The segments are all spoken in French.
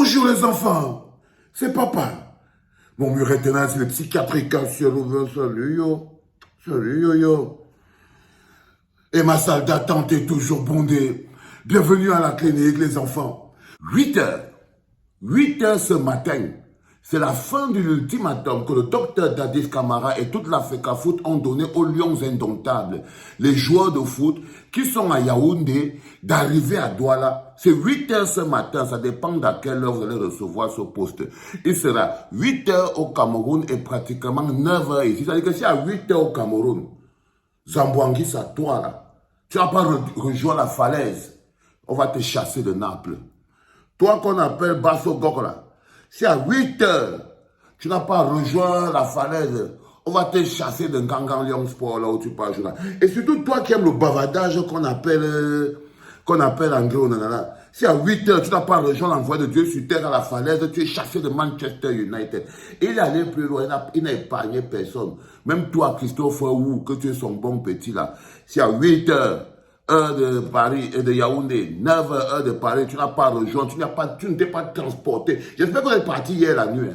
Bonjour les enfants, c'est papa. Mon mur est tenace, c'est le psychiatrique sur le salut yo. Salut yo yo. Et ma salle d'attente est toujours bondée. Bienvenue à la clinique les enfants. 8 heures. 8 heures ce matin. C'est la fin de l'ultimatum que le docteur Dadis Camara et toute la FECAFOOT ont donné aux Lions indomptables, les joueurs de foot qui sont à Yaoundé, d'arriver à Douala. C'est 8 heures ce matin, ça dépend d'à quelle heure vous allez recevoir ce poste. Il sera 8 heures au Cameroun et pratiquement 9 heures ici. C'est-à-dire que si à 8 heures au Cameroun, Zambouangis à toi là, tu n'as pas rejoint la falaise, on va te chasser de Naples. Toi qu'on appelle Basso Gokla, si à 8 heures, tu n'as pas rejoint la falaise, on va te chasser de Gangan Lyon Sport, là où tu peux jouer. Et surtout, toi qui aimes le bavardage qu'on appelle André Onana. Si à 8 heures, tu n'as pas rejoint l'envoi de Dieu sur terre à la falaise, tu es chassé de Manchester United. Et il est allé plus loin, il n'a épargné personne. Même toi, Christophe Wu, que tu es son bon petit là. Si à 8 heures, heure de Paris et de Yaoundé, 9 heures de Paris, tu n'as pas rejoint, tu ne t'es pas transporté. J'espère que vous êtes parti hier la nuit.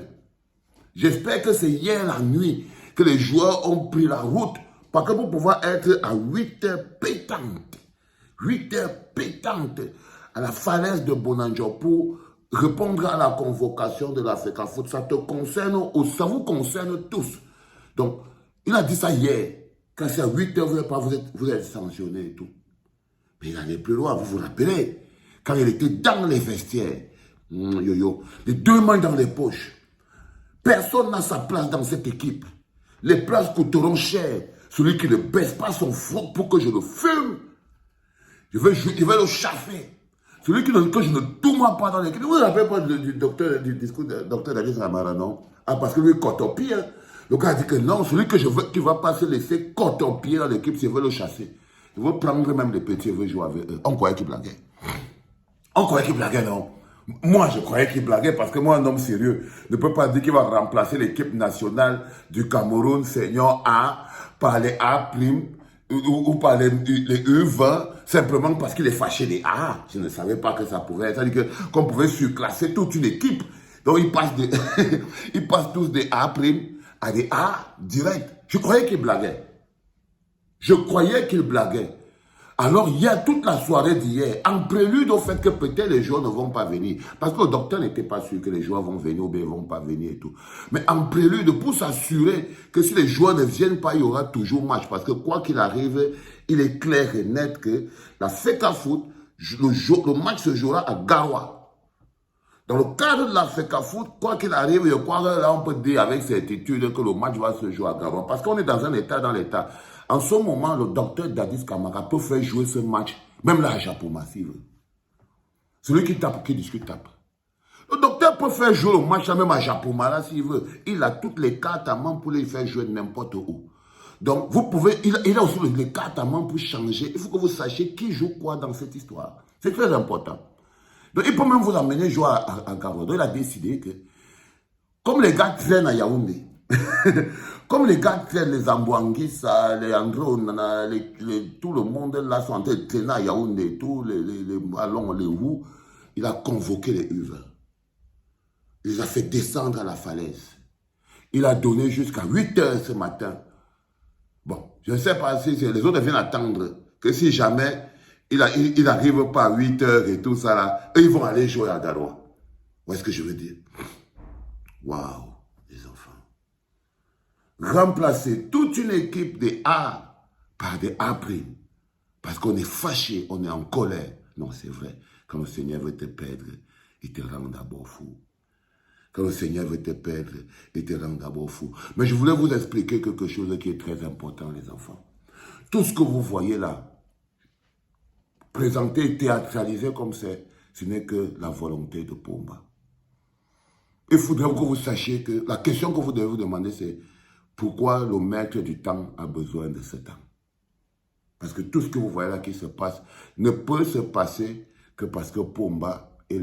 J'espère que c'est hier la nuit que les joueurs ont pris la route parce que pour pouvoir être à 8 heures pétantes, 8 heures pétantes à la falaise de Bonanjo pour répondre à la convocation de la FECAFOOT, ça te concerne, ça vous concerne tous. Donc, il a dit ça hier, quand c'est à 8 heures, vous êtes sanctionné et tout. Mais il allait plus loin, vous vous rappelez, quand il était dans les vestiaires, les deux mains dans les poches. Personne n'a sa place dans cette équipe. Les places coûteront cher. Celui qui ne baisse pas son front pour que je le fume, je vais le chaffer. Celui que je ne tourne pas dans l'équipe. Vous ne vous rappelez pas du discours du docteur Dadis Camara, non? Ah, parce que lui, coton-pied. Le gars a dit que non, celui que je veux, qui ne va pas se laisser coton-pied dans l'équipe, je veux le chasser. Je veux prendre même les petits, je veux jouer avec eux. On croyait qu'il blaguait. On croyait qu'il blaguait, non? Moi, je croyais qu'il blaguait parce que moi, un homme sérieux ne peut pas dire qu'il va remplacer l'équipe nationale du Cameroun, senior A, par les A', ou par les E20, simplement parce qu'il est fâché des A. Je ne savais pas que ça pouvait être. C'est-à-dire qu'on pouvait surclasser toute une équipe. Donc, ils passent tous des A' à des A direct. Je croyais qu'il blaguait. Je croyais qu'il blaguait. Alors, il y a toute la soirée d'hier, en prélude au fait que peut-être les joueurs ne vont pas venir. Parce que le docteur n'était pas sûr que les joueurs vont venir ou bien ils ne vont pas venir et tout. Mais en prélude, pour s'assurer que si les joueurs ne viennent pas, il y aura toujours match. Parce que quoi qu'il arrive, il est clair et net que la FECAFOOT, le match se jouera à Garoua. Dans le cadre de la FECAFOOT, quoi qu'il arrive, je crois que là, on peut dire avec certitude que le match va se jouer à Garoua. Parce qu'on est dans un état dans l'état. En ce moment, le docteur Dadis Camara peut faire jouer ce match, même là à Japoma, s'il veut. Celui qui tape, qui discute, tape. Le docteur peut faire jouer le match même à Japoma, là, s'il veut. Il a toutes les cartes à main pour les faire jouer n'importe où. Donc, vous pouvez, il a aussi les cartes à main pour changer. Il faut que vous sachiez qui joue quoi dans cette histoire. C'est très important. Donc, il peut même vous amener jouer à Garo. Donc, il a décidé que, comme les gars traînent à Yaoundé, comme les gars traînent les Ambouanguis, les Andro, tout le monde là sont en train de traîner à Yaoundé, tous les ballons, les roues, il a convoqué les U20. Il les a fait descendre à la falaise. Il a donné jusqu'à 8 heures ce matin. Bon, je ne sais pas si les autres viennent attendre que si jamais il n'arrive pas à 8 heures et tout ça là, eux ils vont aller jouer à Garoua. Vous voyez ce que je veux dire? Waouh, les enfants. Remplacer toute une équipe des A par des A'. Parce qu'on est fâché, on est en colère. Non, c'est vrai. Quand le Seigneur veut te perdre, il te rend d'abord fou. Quand le Seigneur veut te perdre, il te rend d'abord fou. Mais je voulais vous expliquer quelque chose qui est très important, les enfants. Tout ce que vous voyez là, présenté, théâtralisé comme c'est, ce n'est que la volonté de Pomba. Il faudrait que vous sachiez que la question que vous devez vous demander, c'est pourquoi le maître du temps a besoin de ce temps. Parce que tout ce que vous voyez là qui se passe ne peut se passer que parce que Pomba est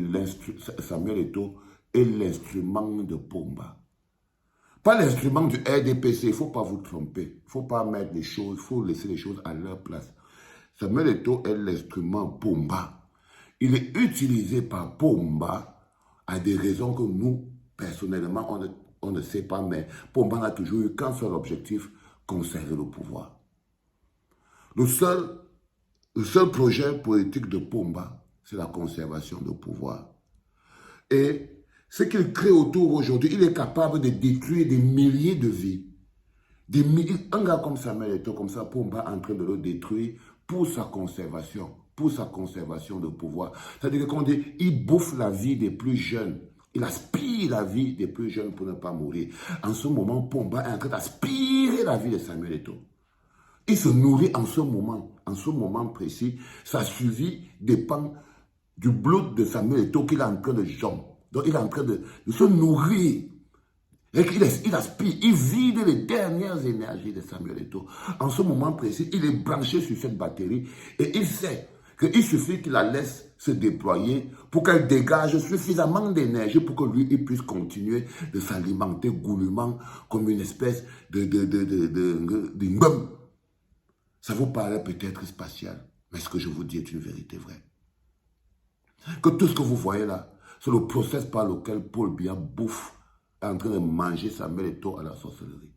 Samuel Eto'o est l'instrument de Pomba. Pas l'instrument du RDPC, il ne faut pas vous tromper. Il ne faut pas mettre les choses, il faut laisser les choses à leur place. Samuel Eto'o est l'instrument Pomba. Il est utilisé par Pomba à des raisons que nous, personnellement, on ne sait pas, mais Pomba n'a toujours eu qu'un seul objectif, conserver le pouvoir. Le seul projet politique de Pomba, c'est la conservation du pouvoir. Et ce qu'il crée autour aujourd'hui, il est capable de détruire des milliers de vies. Un gars comme Samuel Eto'o, comme ça, Pomba en train de le détruire pour sa conservation de pouvoir. C'est-à-dire qu'on dit, il bouffe la vie des plus jeunes. Il aspire la vie des plus jeunes pour ne pas mourir. En ce moment, Pomba est en train d'aspirer la vie de Samuel Eto'o. Il se nourrit en ce moment précis. Sa survie dépend du blood de Samuel Eto'o qu'il est en train de jambes. Donc il est en train de se nourrir. Et il aspire, il vide les dernières énergies de Samuel Eto'o. En ce moment précis, il est branché sur cette batterie et il sait qu'il suffit qu'il la laisse se déployer pour qu'elle dégage suffisamment d'énergie pour que lui, il puisse continuer de s'alimenter goulûment comme une espèce de gomme. Ça vous paraît peut-être spatial, mais ce que je vous dis est une vérité vraie. Que tout ce que vous voyez là, c'est le process par lequel Paul Biya bouffe, est en train de manger Samuel Eto'o à la sorcellerie.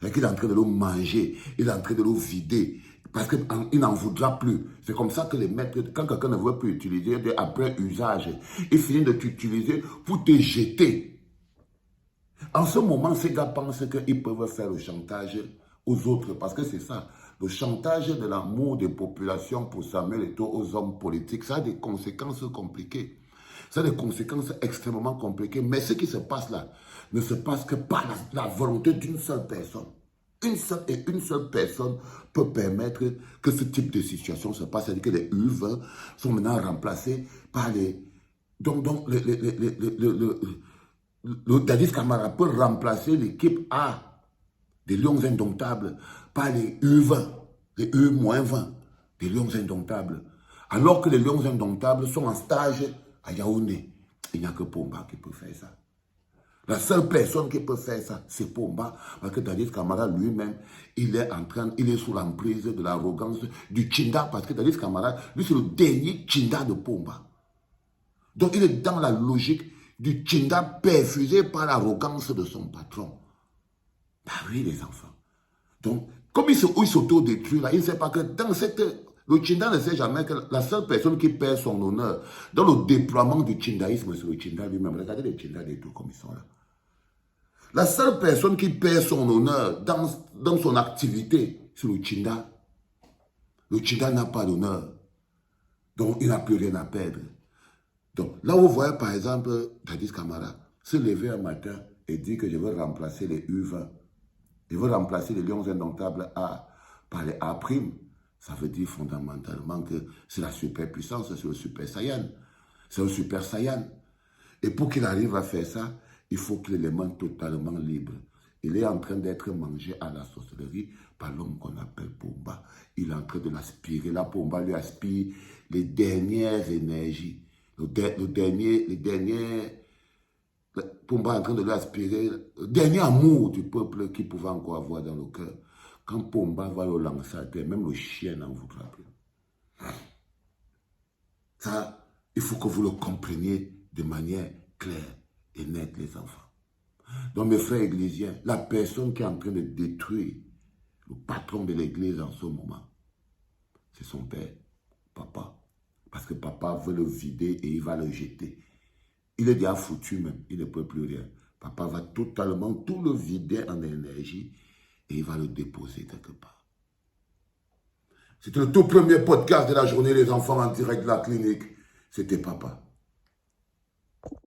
Et qu'il est en train de le manger, il est en train de le vider, parce qu'il n'en voudra plus. C'est comme ça que les maîtres, quand quelqu'un ne veut plus utiliser, après usage, il finit de t'utiliser pour te jeter. En ce moment, ces gars pensent qu'ils peuvent faire le chantage aux autres, parce que c'est ça. Le chantage de l'amour des populations pour Samuel Eto'o aux hommes politiques, ça a des conséquences compliquées. Ça a des conséquences extrêmement compliquées. Mais ce qui se passe là ne se passe que par la volonté d'une seule personne. Une seule personne peut permettre que ce type de situation se passe. C'est-à-dire que les U20 sont maintenant remplacés par les... Donc le Dadis Camara peut remplacer l'équipe A des Lions Indomptables par les U20, les U-20 des Lions Indomptables. Alors que les Lions Indomptables sont en stage à Yaoundé. Il n'y a que Pomba qui peut faire ça. La seule personne qui peut faire ça, c'est Pomba. Parce que Dadis Camara lui-même, il est sous l'emprise de l'arrogance du Tchinda. Parce que Dadis Camara, lui, c'est le dernier Tchinda de Pomba. Donc, il est dans la logique du Tchinda perfusé par l'arrogance de son patron. Bah oui, les enfants. Donc, comme il s'auto-détruit là, il ne sait pas que dans cette... Le Tchinda ne sait jamais que la seule personne qui perd son honneur dans le déploiement du Tchindaïsme, c'est le Tchinda lui-même. Regardez les Tchindas des tout comme ils sont là. La seule personne qui perd son honneur dans son activité, c'est le Tchinda. Le Tchinda n'a pas d'honneur. Donc, il n'a plus rien à perdre. Donc, là où vous voyez, par exemple, Dadis Camara se lever un matin et dire que je veux remplacer les U20. Je veux remplacer les Lions Indomptables par les A'. Ça veut dire fondamentalement que c'est la superpuissance, c'est le super saiyan. C'est un super saiyan. Et pour qu'il arrive à faire ça, il faut qu'il ait les mains totalement libres. Il est en train d'être mangé à la sorcellerie par l'homme qu'on appelle Pomba. Il est en train de l'aspirer. Là, Pomba lui aspire les dernières énergies. Pomba est en train de lui aspirer le dernier amour du peuple qu'il pouvait encore avoir dans le cœur. Quand Pomba va le lancer à terre, même le chien n'en voudra plus. Ça, il faut que vous le compreniez de manière claire et nette, les enfants. Donc, mes frères ecclésiens, la personne qui est en train de détruire le patron de l'église en ce moment, c'est son père, papa. Parce que papa veut le vider et il va le jeter. Il est déjà foutu même, il ne peut plus rien. Papa va totalement tout le vider en énergie et il va le déposer quelque part. C'était le tout premier podcast de la journée, les enfants en direct de la clinique. C'était papa.